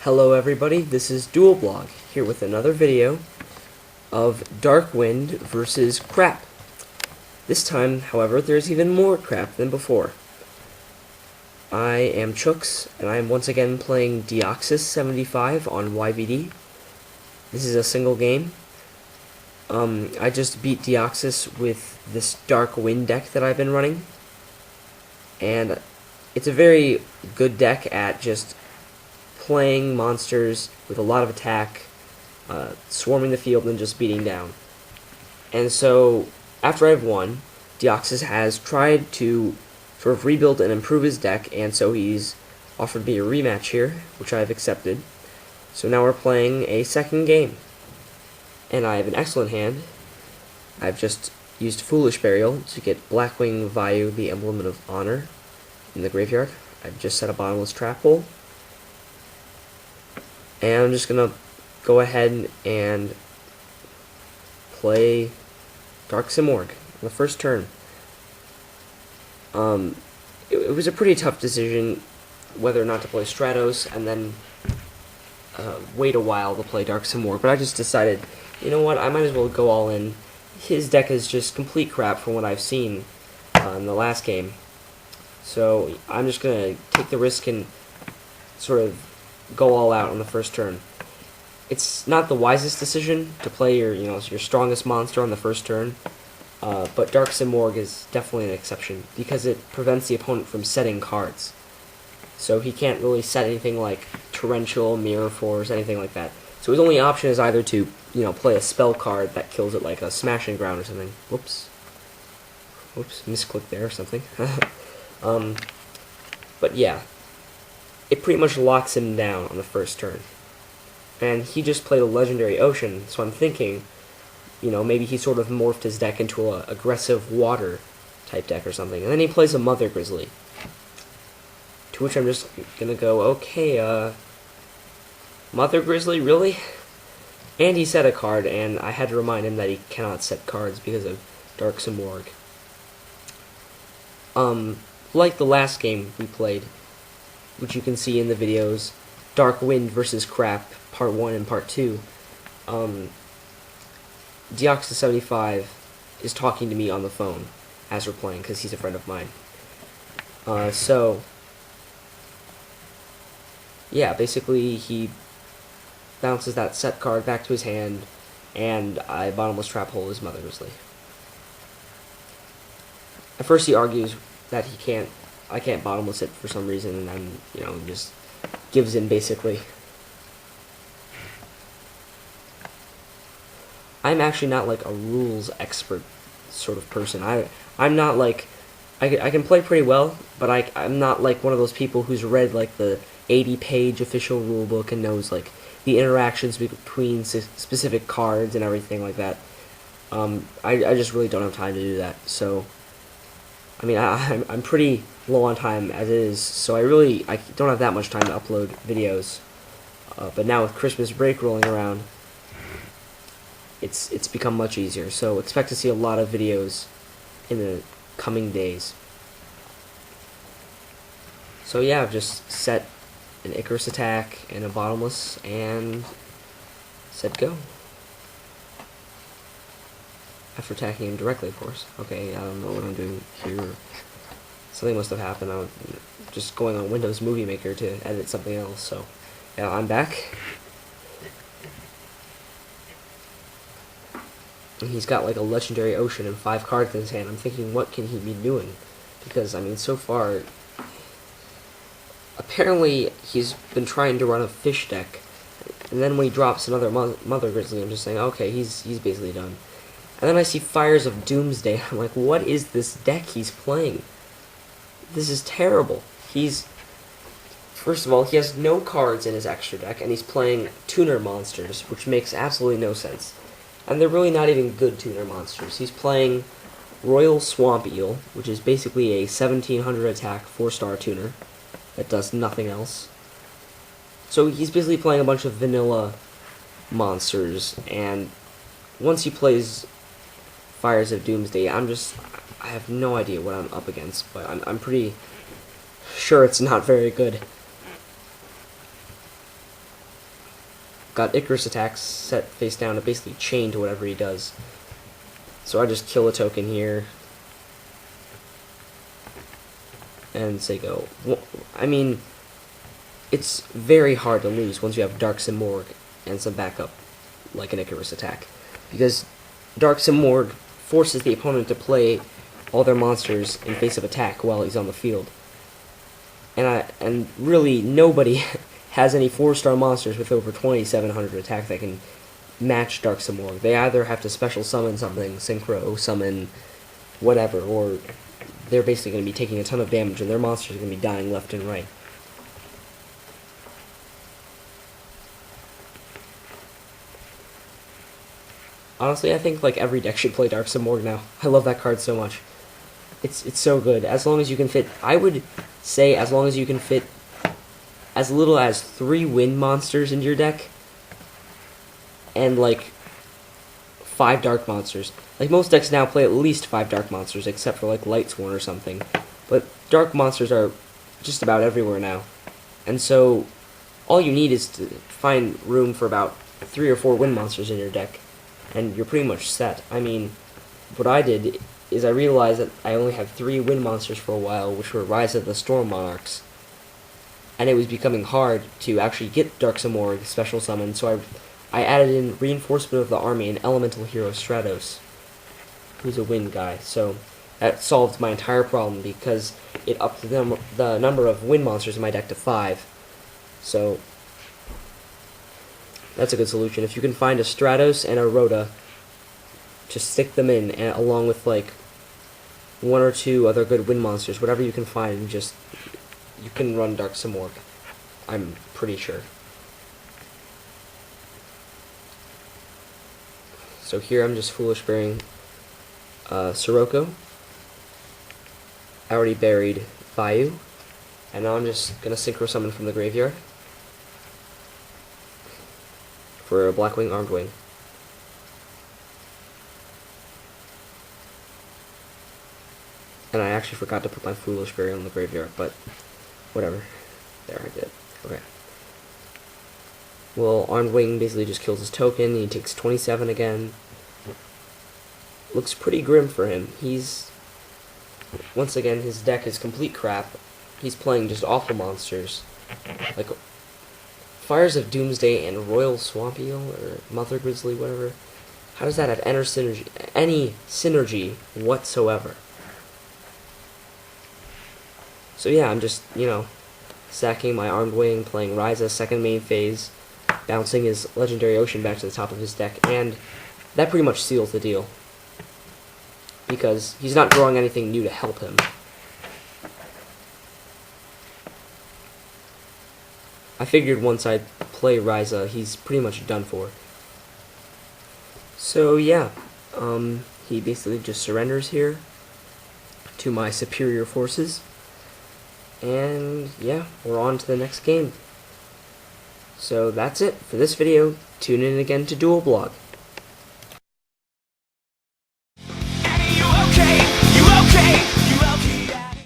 Hello everybody, this is DualBlog, here with another video of Dark Wind versus crap. This time, however, there's even more crap than before. I am Chooks, and I am once again playing Deoxys 75 on YVD. This is a single game. I just beat Deoxys with this Dark Wind deck that I've been running. And it's a very good deck at just playing monsters with a lot of attack, swarming the field and just beating down. And so, after I've won, Deoxys has tried to sort of rebuild and improve his deck, and so he's offered me a rematch here, which I've accepted. So now we're playing a second game. And I have an excellent hand. I've just used Foolish Burial to get Blackwing Vayu, the Emblem of Honor, in the graveyard. I've just set a Bottomless Trap Hole. And I'm just going to go ahead and play Dark Simorgh on the first turn. It was a pretty tough decision whether or not to play Stratos and then wait a while to play Dark Simorgh, but I just decided, you know what, I might as well go all in. His deck is just complete crap from what I've seen in the last game. So I'm just going to take the risk and sort of go all out on the first turn. It's not the wisest decision to play your strongest monster on the first turn, but Dark Simorgh is definitely an exception because it prevents the opponent from setting cards. So he can't really set anything like Torrential, Mirror Force, anything like that. So his only option is either to play a spell card that kills it, like a Smashing Ground or something. Whoops, misclicked there or something. But yeah, it pretty much locks him down on the first turn. And he just played a Legendary Ocean, so I'm thinking, maybe he sort of morphed his deck into a aggressive water type deck or something. And then he plays a Mother Grizzly. To which I'm just gonna go, okay, Mother Grizzly, really? And he set a card, and I had to remind him that he cannot set cards because of Dark Simorgh. Like the last game we played, which you can see in the videos, Dark Wind versus Crap, Part 1 and Part 2, Deoxys 75 is talking to me on the phone as we're playing, because he's a friend of mine. So, yeah, basically he bounces that set card back to his hand, and I Bottomless Trap Hole his Mother Grizzly. At first he argues that I can't bottomless it for some reason, and then, just gives in, basically. I'm actually not, like, a rules expert sort of person. I'm not, like, I can play pretty well, but I'm not, like, one of those people who's read, like, the 80-page official rulebook and knows, like, the interactions between specific cards and everything like that. I just really don't have time to do that, so I mean, I'm pretty low on time as is, so I don't have that much time to upload videos. But now with Christmas break rolling around, it's become much easier. So expect to see a lot of videos in the coming days. So yeah, I've just set an Icarus attack and a Bottomless, and said go. After attacking him directly, of course. Okay, I don't know what I'm doing here. Something must have happened. I'm just going on Windows Movie Maker to edit something else, so yeah, I'm back. And he's got like a Legendary Ocean and 5 cards in his hand. I'm thinking, what can he be doing? Because, I mean, so far, apparently he's been trying to run a fish deck, and then when he drops another Mother Grizzly, I'm just saying, okay, he's basically done. And then I see Fires of Doomsday. I'm like, what is this deck he's playing? This is terrible. First of all, he has no cards in his extra deck, and he's playing tuner monsters, which makes absolutely no sense. And they're really not even good tuner monsters. He's playing Royal Swamp Eel, which is basically a 1700 attack 4-star tuner that does nothing else. So he's basically playing a bunch of vanilla monsters, and once he plays Fires of Doomsday, I have no idea what I'm up against, but I'm pretty sure it's not very good. got Icarus attacks set face down to basically chain to whatever he does. So I just kill a token here. And say go. I mean, it's very hard to lose once you have Dark Simorgh and some backup, like an Icarus attack. Because Dark Simorgh forces the opponent to play all their monsters in face of attack while he's on the field. And really, nobody has any 4-star monsters with over 2,700 attack that can match Dark Simorgh. They either have to special summon something, Synchro, summon whatever, or they're basically going to be taking a ton of damage and their monsters are going to be dying left and right. Honestly, I think like every deck should play Dark Simorgh now. I love that card so much. It's so good. As long as you can fit, I would say as long as you can fit as little as 3 wind monsters into your deck and like 5 dark monsters. Like most decks now play at least 5 dark monsters except for like Lightsworn or something. But dark monsters are just about everywhere now. And so all you need is to find room for about 3 or 4 wind monsters in your deck and you're pretty much set. I mean, what I did is I realized that I only had 3 wind monsters for a while, which were Rise of the Storm Monarchs. And it was becoming hard to actually get Dark Simorgh special summon, so I added in Reinforcement of the Army and Elemental Hero Stratos, who's a wind guy. So that solved my entire problem because it upped the number of wind monsters in my deck to 5. So that's a good solution. If you can find a Stratos and a Rhoda, just stick them in, and along with like 1 or 2 other good wind monsters, whatever you can find, and just you can run Dark Simorgh. I'm pretty sure. So here I'm just Foolish Bearing Sirocco. I already buried Bayou, and now I'm just gonna Synchro Summon from the graveyard for a Blackwing Armed Wing. And I actually forgot to put my Foolish Berry on the graveyard, but whatever. There, I did. Okay. Well, Armed Wing basically just kills his token, he takes 27 again. Looks pretty grim for him. He's... Once again, his deck is complete crap. He's playing just awful monsters. Like Fires of Doomsday and Royal Swamp Eel, or Mother Grizzly, whatever. How does that have any synergy whatsoever? So yeah, I'm just, sacking my Armed Wing, playing Ryza second main phase, bouncing his Legendary Ocean back to the top of his deck, and that pretty much seals the deal. Because he's not drawing anything new to help him. I figured once I play Ryza, he's pretty much done for. So yeah, he basically just surrenders here to my superior forces. And yeah, we're on to the next game. So that's it for this video. Tune in again to Dual Blog.